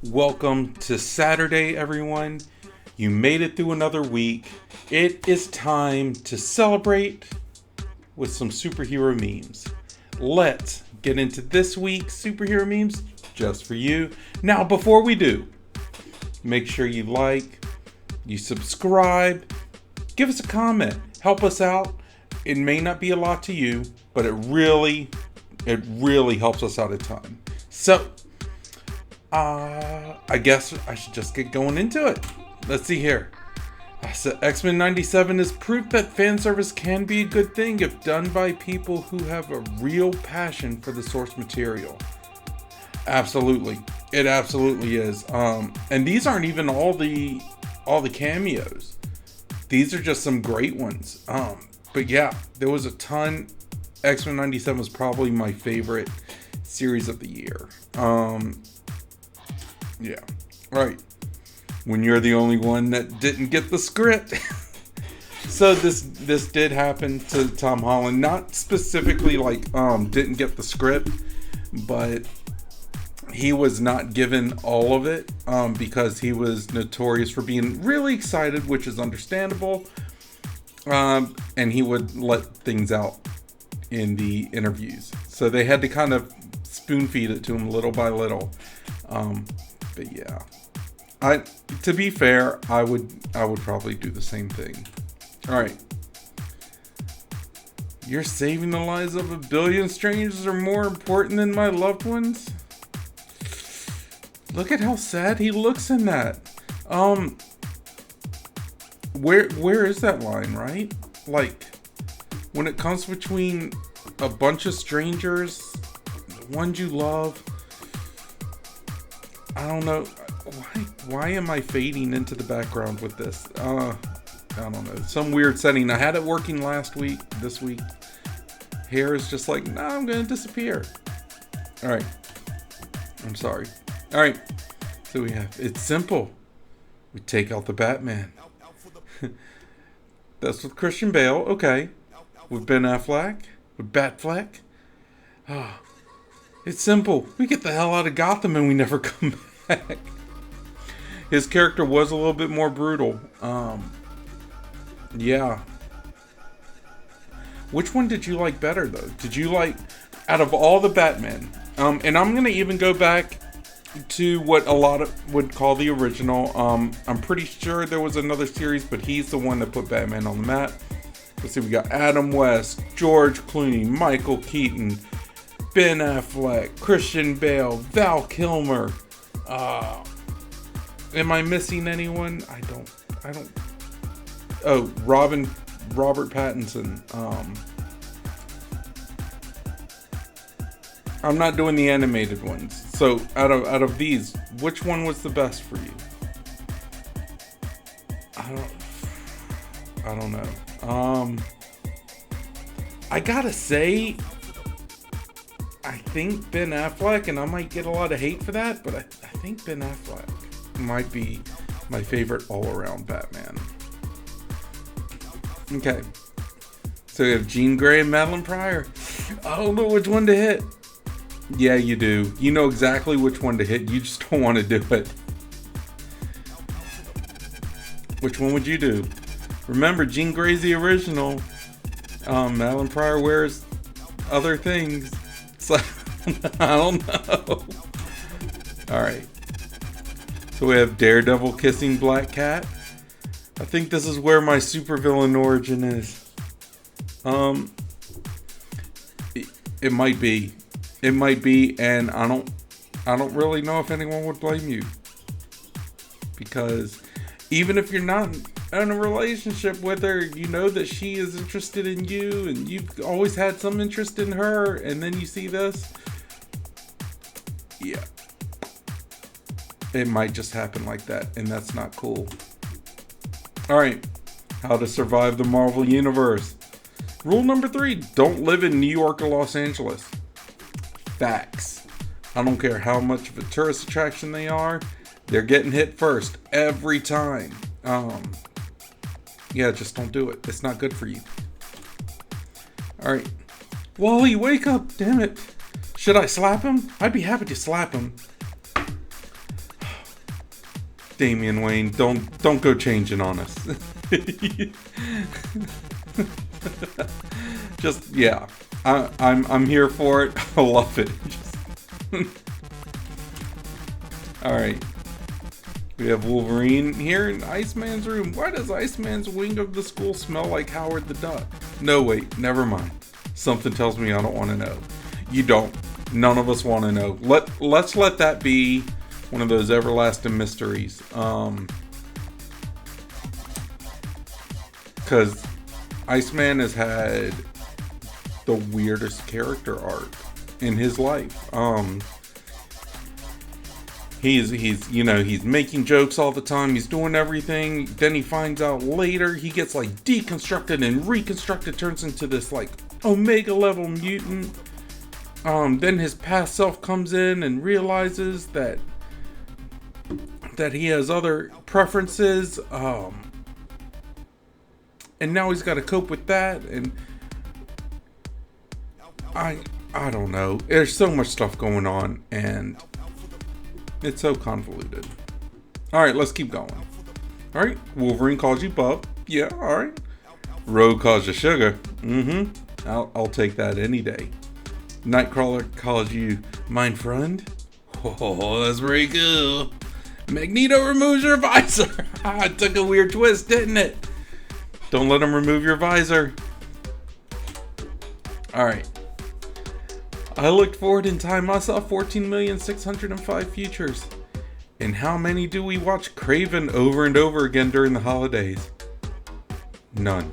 Welcome to Saturday, everyone. You made it through another week. It is time to celebrate with some superhero memes. Let's get into this week's superhero memes just for you. Now, before we do, make sure you like, you subscribe, give us a comment, help us out. It may not be a lot to you, but it really helps us out a ton. So, I guess I should just get going into it. Let's see here. So X-Men 97 is proof that fan service can be a good thing if done by people who have a real passion for the source material. Absolutely. It absolutely is. And these aren't even all the cameos. These are just some great ones. But yeah, there was a ton. X-Men 97 was probably my favorite series of the year. Yeah. Right. When you're the only one that didn't get the script. So this did happen to Tom Holland. Not specifically didn't get the script, but he was not given all of it because he was notorious for being really excited, which is understandable. And he would let things out in the interviews. So they had to kind of spoon feed it to him little by little. But yeah, to be fair, I would probably do the same thing. All right. You're saving the lives of a billion strangers are more important than my loved ones. Look at how sad he looks in that. Where is that line, right? Like, when it comes between a bunch of strangers, the ones you love, I don't know. Why am I fading into the background with this? I don't know. Some weird setting. I had it working last week. This week, hair is just like, nah, I'm going to disappear. All right. I'm sorry. All right. So it's simple. We take out the Batman. That's with Christian Bale. Okay. With Ben Affleck. With Batfleck. It's simple. We get the hell out of Gotham and we never come back. His character was a little bit more brutal. Yeah. Which one did you like better, though? Did you like, out of all the Batman, and I'm going to even go back to what a lot of would call the original. I'm pretty sure there was another series, but he's the one that put Batman on the map. Let's see, we got Adam West, George Clooney, Michael Keaton, Ben Affleck, Christian Bale, Val Kilmer. Am I missing anyone? I don't. Oh, Robert Pattinson. I'm not doing the animated ones. So out of these, which one was the best for you? I don't know. I gotta say, I think Ben Affleck, and I might get a lot of hate for that, but I think Ben Affleck might be my favorite all-around Batman. Okay. So we have Jean Grey and Madeline Pryor. I don't know which one to hit. Yeah, you do. You know exactly which one to hit. You just don't want to do it. Which one would you do? Remember, Jean Grey's the original. Madeline Pryor wears other things. So, I don't know. Alright. So we have Daredevil kissing Black Cat. I think this is where my supervillain origin is. It might be. It might be, and I don't really know if anyone would blame you. Because even if you're not in a relationship with her, you know that she is interested in you, and you've always had some interest in her, and then you see this. Yeah. It might just happen like that, and that's not cool. Alright. How to survive the Marvel Universe. Rule number 3. Don't live in New York or Los Angeles. Facts. I don't care how much of a tourist attraction they are. They're getting hit first. Every time. Yeah, just don't do it. It's not good for you. Alright. Wally, wake up. Damn it. Should I slap him? I'd be happy to slap him. Damian Wayne, don't go changing on us. Just yeah, I'm here for it. I love it. All right, we have Wolverine here in Iceman's room. Why does Iceman's wing of the school smell like Howard the Duck? No, wait, never mind. Something tells me I don't want to know. You don't. None of us want to know. Let's let that be one of those everlasting mysteries. Because Iceman has had the weirdest character arc in his life. He's making jokes all the time. He's doing everything. Then he finds out later he gets like deconstructed and reconstructed, turns into this like Omega level mutant. Then his past self comes in and realizes that he has other preferences. And now he's got to cope with that. And I don't know. There's so much stuff going on, and it's so convoluted. All right, let's keep going. All right, Wolverine calls you bub. Yeah, all right. Rogue calls you sugar. I'll take that any day. Nightcrawler calls you mine friend. Oh, that's pretty cool. Magneto removes your visor. It took a weird twist, didn't it? Don't let him remove your visor. All right. I looked forward in time. I saw 14,605 futures. And how many do we watch Craven over and over again during the holidays? None.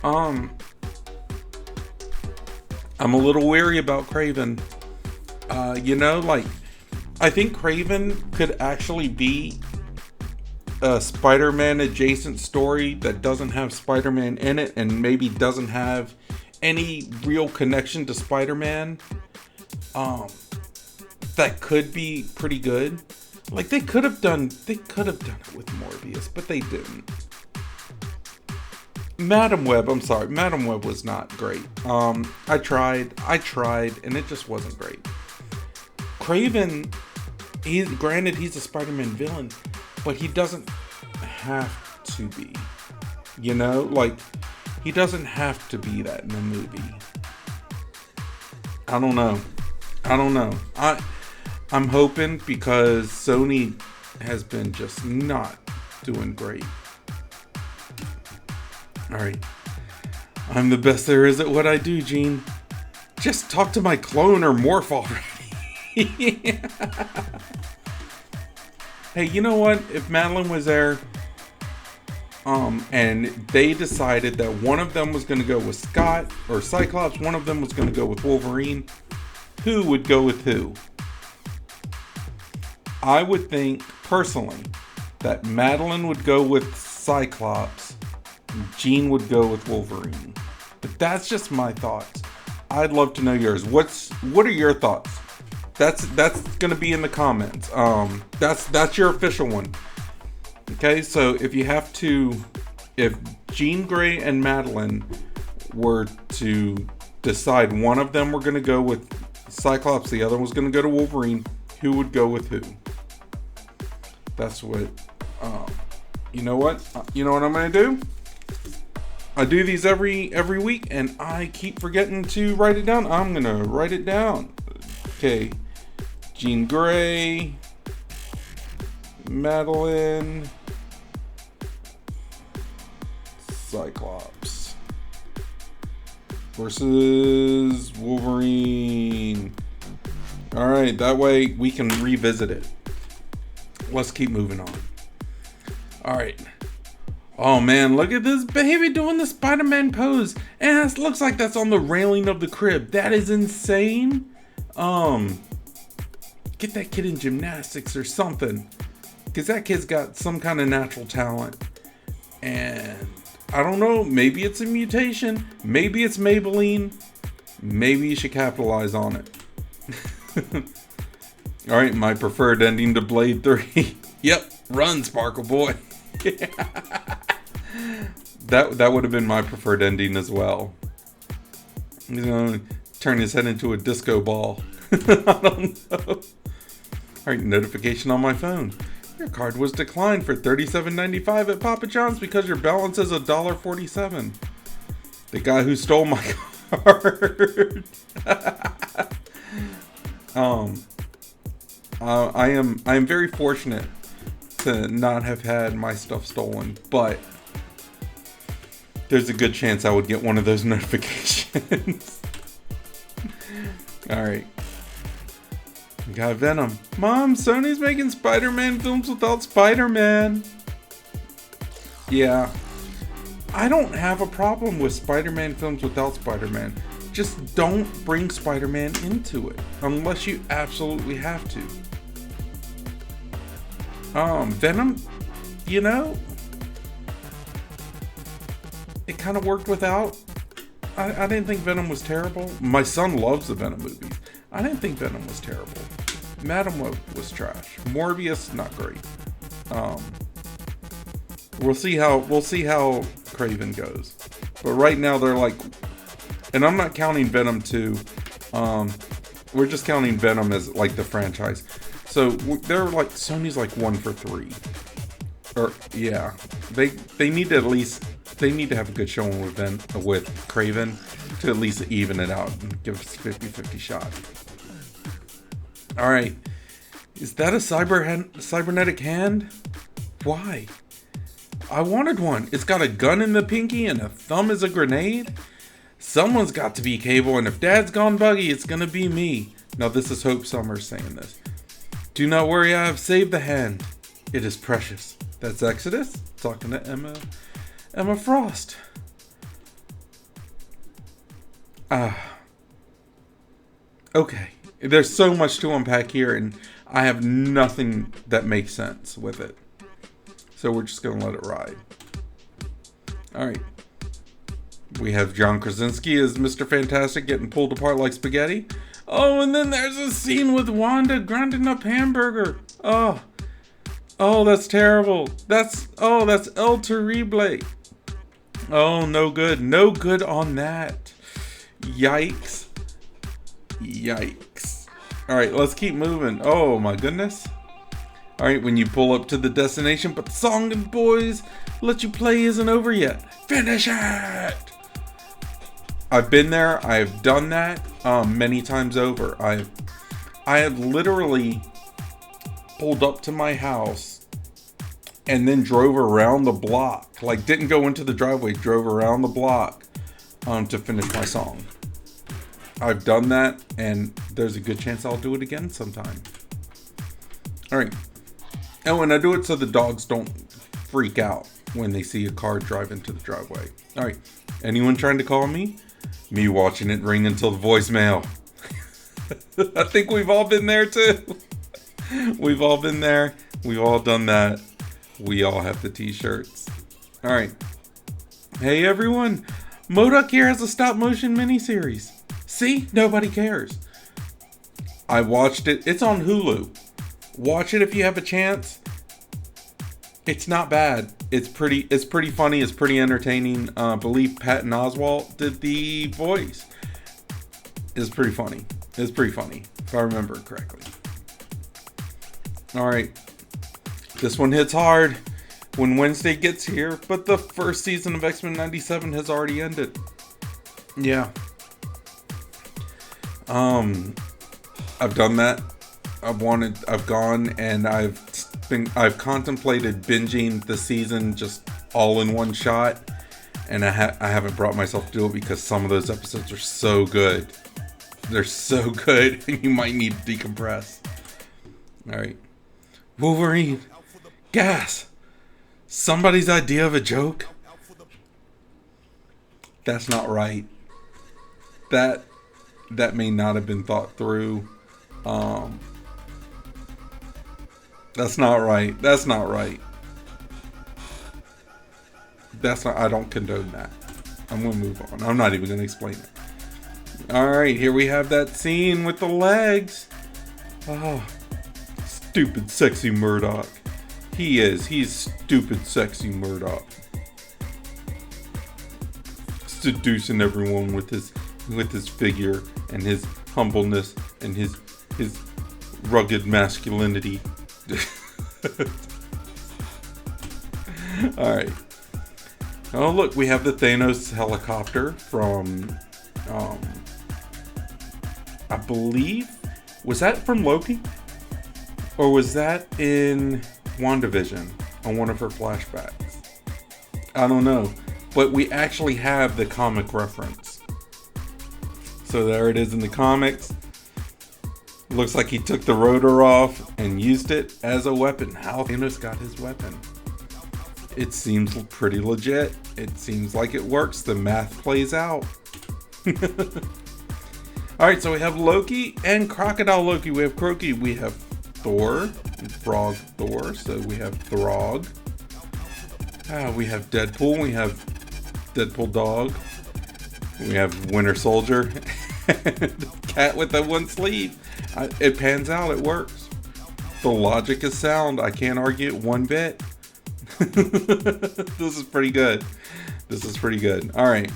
I'm a little weary about Craven. I think Craven could actually be a Spider-Man adjacent story that doesn't have Spider-Man in it and maybe doesn't have any real connection to Spider-Man. That could be pretty good. Like they could have done it with Morbius, but they didn't. Madam Web was not great. I tried, and it just wasn't great. Craven, he's a Spider-Man villain, but he doesn't have to be. He doesn't have to be that in the movie. I don't know. I'm hoping, because Sony has been just not doing great. Alright. I'm the best there is at what I do, Gene. Just talk to my clone or morph already. Hey, you know what? If Madeline was there, and they decided that one of them was going to go with Scott or Cyclops, one of them was going to go with Wolverine, who would go with who? I would think, personally, that Madeline would go with Cyclops, Jean would go with Wolverine. But that's just my thoughts. I'd love to know yours. What are your thoughts? That's gonna be in the comments. That's your official one. Okay, so if Jean Grey and Madeline were to decide one of them were gonna go with Cyclops, the other was gonna go to Wolverine, who would go with who? That's what. You know what I'm gonna do? I do these every week, and I keep forgetting to write it down. I'm gonna write it down. Okay, Jean Grey, Madeline, Cyclops versus Wolverine. All right, that way we can revisit it. Let's keep moving on. All right. Oh man, look at this baby doing the Spider-Man pose. And it looks like that's on the railing of the crib. That is insane. Get that kid in gymnastics or something. Because that kid's got some kind of natural talent. And I don't know, maybe it's a mutation. Maybe it's Maybelline. Maybe you should capitalize on it. Alright, my preferred ending to Blade 3. Yep, run, Sparkle Boy. That would have been my preferred ending as well. Turn his head into a disco ball. I don't know. Alright, notification on my phone. Your card was declined for $37.95 at Papa John's because your balance is $1.47. The guy who stole my card. I am very fortunate to not have had my stuff stolen, but there's a good chance I would get one of those notifications. Alright. We got Venom. Mom, Sony's making Spider-Man films without Spider-Man. Yeah. I don't have a problem with Spider-Man films without Spider-Man. Just don't bring Spider-Man into it. Unless you absolutely have to. Venom, you know, it kind of worked without. I didn't think Venom was terrible. My son loves the Venom movies. I didn't think Venom was terrible. Madam Web was trash. Morbius, not great. We'll see how Craven goes. But right now they're like, and I'm not counting Venom 2. We're just counting Venom as like the franchise. So they're like, Sony's like 1 for 3. Or yeah, they need to at least, they need to have a good showing with Craven to at least even it out and give us a 50-50 shot. All right, is that a cybernetic hand? Why? I wanted one. It's got a gun in the pinky and a thumb is a grenade. Someone's got to be Cable, and if Dad's gone buggy, it's gonna be me. Now this is Hope Summers saying this. Do not worry, I have saved the hand. It is precious. That's Exodus talking to Emma Frost. Okay. There's so much to unpack here, and I have nothing that makes sense with it. So we're just gonna let it ride. Alright. We have John Krasinski as Mr. Fantastic getting pulled apart like spaghetti. Oh, and then there's a scene with Wanda grinding up hamburger. Oh, that's terrible. That's El Terrible. Oh, no good. No good on that. Yikes. Yikes. All right, let's keep moving. Oh, my goodness. All right, when you pull up to the destination, but the song and boys let you play isn't over yet. Finish it. I've been there. I've done that many times over. I have literally pulled up to my house and then drove around the block. Like, didn't go into the driveway, drove around the block to finish my song. I've done that, and there's a good chance I'll do it again sometime. All right. Oh, and I do it so the dogs don't freak out when they see a car drive into the driveway. All right. Anyone trying to call me? Me watching it ring until the voicemail. I think we've all been there too. We've all been there. We've all done that. We all have the t-shirts. All right. Hey everyone. M.O.D.O.K here has a stop motion miniseries. See? Nobody cares. I watched it. It's on Hulu. Watch it if you have a chance. It's not bad. It's pretty funny. It's pretty entertaining. I believe Patton Oswalt did the voice. It's pretty funny. It's pretty funny, if I remember it correctly. All right. This one hits hard when Wednesday gets here, but the first season of X-Men 97 has already ended. Yeah. I've done that. I've gone and I've contemplated binging the season just all in one shot, and I haven't brought myself to do it because some of those episodes are so good. They're so good, and you might need to decompress. All right, Wolverine, gas. Somebody's idea of a joke. That's not right. That may not have been thought through. That's not right. That's not right. I don't condone that. I'm going to move on. I'm not even going to explain it. Alright, here we have that scene with the legs. Oh, stupid sexy M.O.D.O.K. He's stupid sexy M.O.D.O.K. Seducing everyone with his figure and his humbleness and his rugged masculinity. Alright. Oh, look, we have the Thanos helicopter from, I believe, was that from Loki? Or was that in WandaVision on one of her flashbacks? I don't know. But we actually have the comic reference. So there it is in the comics. Looks like he took the rotor off and used it as a weapon. How Thanos got his weapon? It seems pretty legit. It seems like it works. The math plays out. Alright, so we have Loki and Crocodile Loki. We have Croaky. We have Thor. Frog Thor. So we have Throg. We have Deadpool. We have Deadpool Dog. We have Winter Soldier. Cat with the one sleeve. It pans out. It works. The logic is sound. I can't argue it one bit. This is pretty good. This is pretty good. Alright.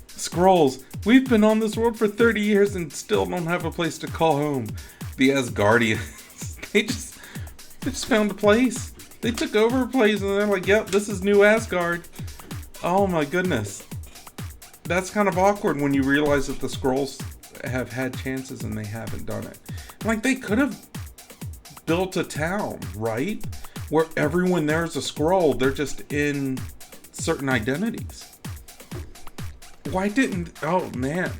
Skrulls. We've been on this world for 30 years and still don't have a place to call home. The Asgardians. They just found a place. They took over a place and they're like, yep, this is New Asgard. Oh my goodness. That's kind of awkward when you realize that the Skrulls have had chances and they haven't done it. Like, they could have built a town, right? Where everyone there is a Skrull. They're just in certain identities. Why didn't... Oh, man.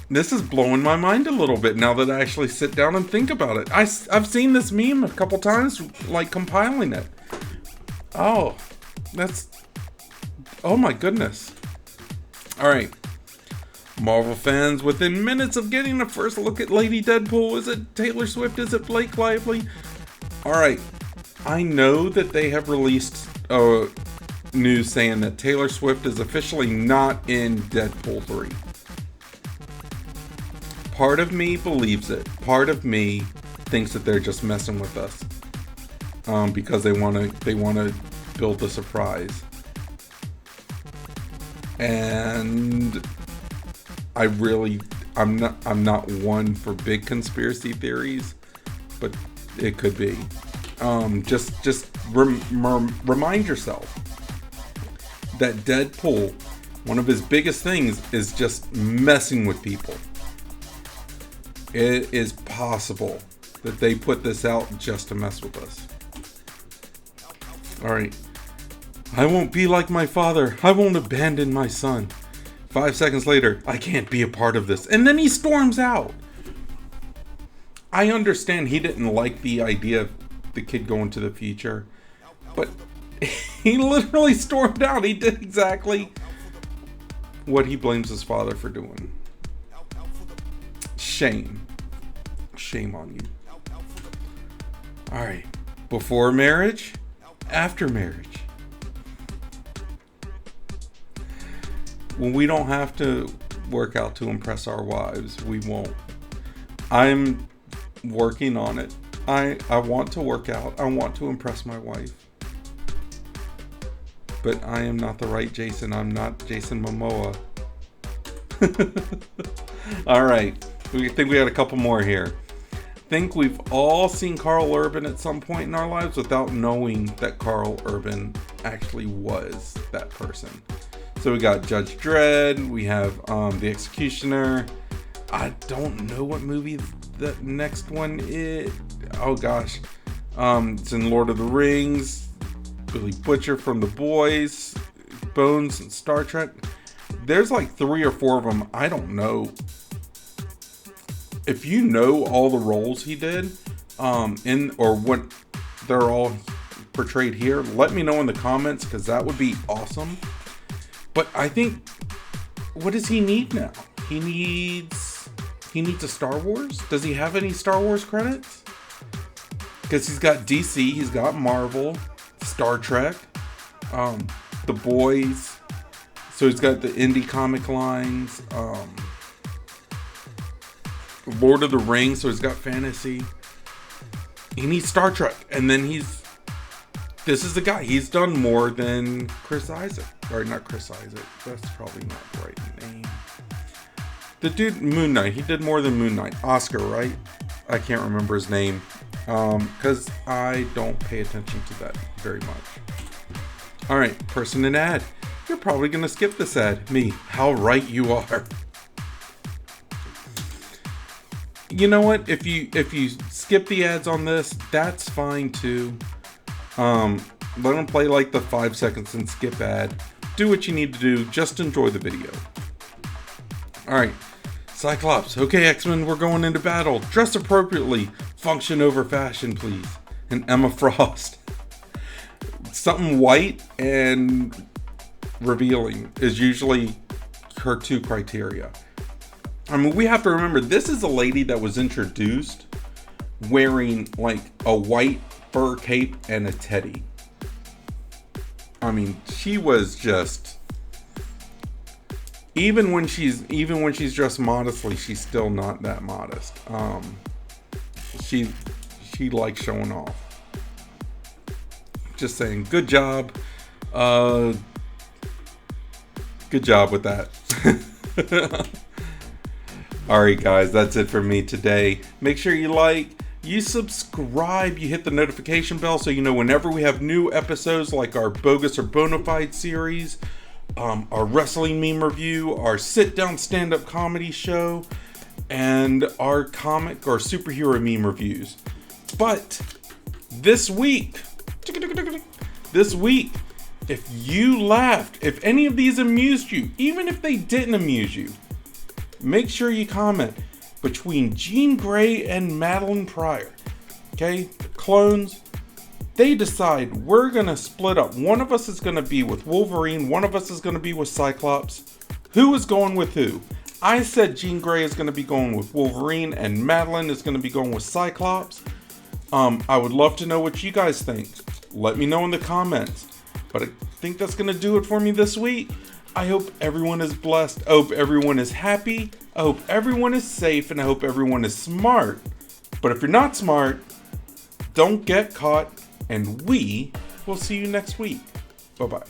This is blowing my mind a little bit now that I actually sit down and think about it. I've seen this meme a couple times, like, compiling it. Oh, that's... Oh, my goodness. Alright. Marvel fans, within minutes of getting a first look at Lady Deadpool, is it Taylor Swift? Is it Blake Lively? Alright, I know that they have released news saying that Taylor Swift is officially not in Deadpool 3. Part of me believes it. Part of me thinks that they're just messing with us. Because they want to build a surprise. And I'm not one for big conspiracy theories, but it could be. Just remind yourself that Deadpool, one of his biggest things is just messing with people. It is possible that they put this out just to mess with us. Alright. I won't be like my father. I won't abandon my son. 5 seconds later, I can't be a part of this. And then he storms out. I understand he didn't like the idea of the kid going to the future, but he literally stormed out. He did exactly what he blames his father for doing. Shame. Shame on you. Alright. Before marriage, after marriage. When we don't have to work out to impress our wives, we won't. I'm working on it. I want to work out. I want to impress my wife. But I am not the right Jason. I'm not Jason Momoa. Alright. We think we got a couple more here. I think we've all seen Karl Urban at some point in our lives without knowing that Karl Urban actually was that person. So we got Judge Dredd. We have The Executioner. I don't know what movie the next one is. Oh gosh. It's in Lord of the Rings. Billy Butcher from The Boys. Bones and Star Trek. There's like 3 or 4 of them. I don't know. If you know all the roles he did, in or what they're all portrayed here, let me know in the comments, because that would be awesome. But I think, what does he need now? He needs a Star Wars? Does he have any Star Wars credits? Because he's got DC, he's got Marvel, Star Trek, The Boys. So he's got the indie comic lines, Lord of the Rings, so he's got fantasy. He needs Star Trek, and then this is the guy. He's done more than Chris Isaac. Or not Chris Isaac. That's probably not the right name. The dude, Moon Knight. He did more than Moon Knight. Oscar, right? I can't remember his name, because I don't pay attention to that very much. All right, person in ad. You're probably going to skip this ad. Me, how right you are. You know what? If you skip the ads on this, that's fine too. Let them play like the 5 seconds and skip ad. Do what you need to do. Just enjoy the video. All right. Cyclops. Okay, X-Men, we're going into battle. Dress appropriately. Function over fashion, please. And Emma Frost. Something white and revealing is usually her 2 criteria. I mean, we have to remember, this is a lady that was introduced wearing like a white fur cape and a teddy. I mean, she was just, even when she's dressed modestly, she's still not that modest. She likes showing off. Just saying, good job. Good job with that. Alright guys, that's it for me today. Make sure you like, you subscribe, you hit the notification bell so you know whenever we have new episodes like our Bogus or Bonafide series, our wrestling meme review, our sit-down stand-up comedy show, and our comic or superhero meme reviews. But this week, if you laughed, if any of these amused you, even if they didn't amuse you, make sure you comment between Jean Grey and Madeline Pryor. Okay, clones, they decide we're gonna split up. One of us is gonna be with Wolverine, one of us is gonna be with Cyclops. Who is going with who? I said Jean Grey is gonna be going with Wolverine and Madeline is gonna be going with Cyclops. I would love to know what you guys think. Let me know in the comments. But I think that's gonna do it for me this week. I hope everyone is blessed. I hope everyone is happy. I hope everyone is safe, and I hope everyone is smart. But if you're not smart, don't get caught, and we will see you next week. Bye-bye.